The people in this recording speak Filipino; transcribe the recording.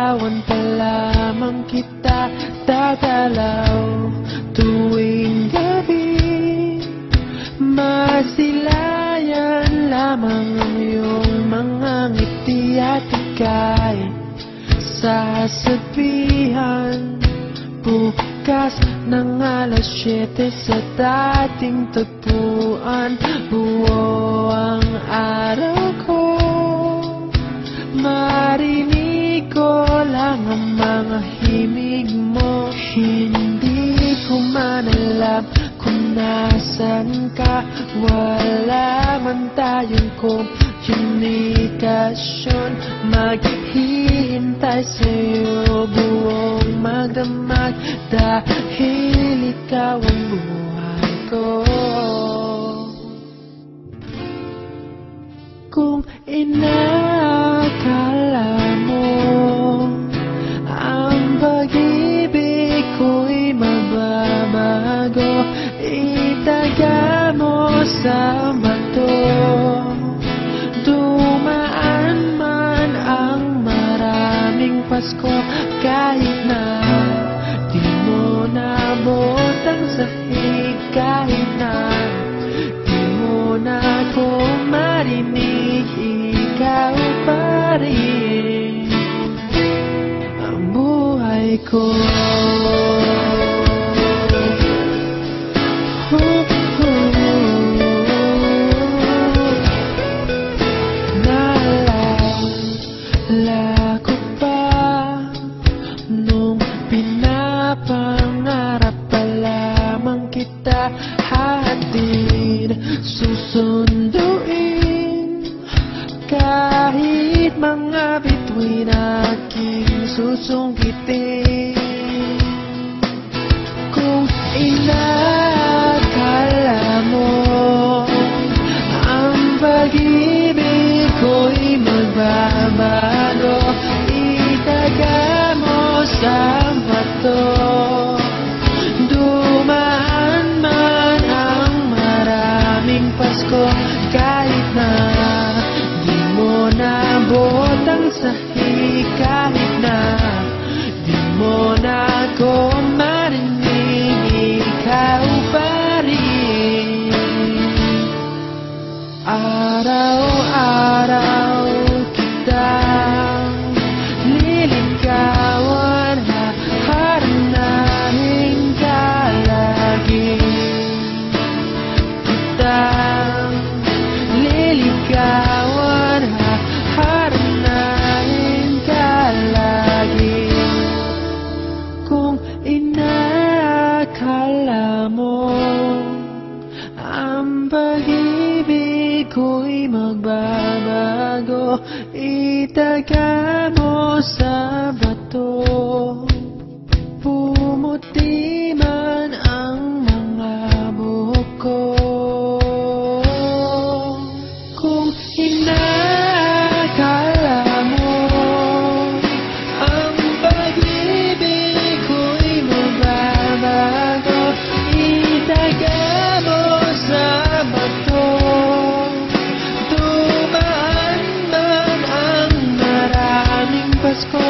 Liligawan pa lamang kita, tatalaw tuwing gabi. Masilayan lamang ang iyong mga ngiti at ika'y sasabihan bukas ng alas 7 sa dating tagpuan. Buo ang araw ko, marinig ko lang ang mga himig mo. Hindi ko man alam kung nasan ka, wala man tayong komunikasyon. Maghihintay sa'yo buong magdamag, dahil ikaw ang buhay ko. Kung inakala mo ang pag-ibig ko'y mababago, itaga mo sa bato. Dumaan man ang maraming Pasko, kahit na di mo nabot ang sahig, kahit na di mo na ako marinig, ikaw pa rin ang buhay ko. Naalala ko pa nung pinapangarap pa lamang kita, hatid susunduin kahit mga bituin aking susungkitin. Kung inakala mo ang pag-ibig ko'y magbabago, itaga mo sa bato. Dumaan man ang maraming Pasko, kahit na di mo nabot ang sahig, kahit na di mo na ako marinig, ikaw pa rin. Araw-araw kitang liligawan, haharanahin ka lagi. Kitang liligawan, haharanahin ka lagi. Kung inakala mo ang pag-ibig ko'y magbabago, itaga mo sa bato. Pumuti man ang mga buhok ko. Kung inakala mo ang pag-ibig ko'y magbabago, itaga mo sa bato. Dumaan man ang maraming Pasko,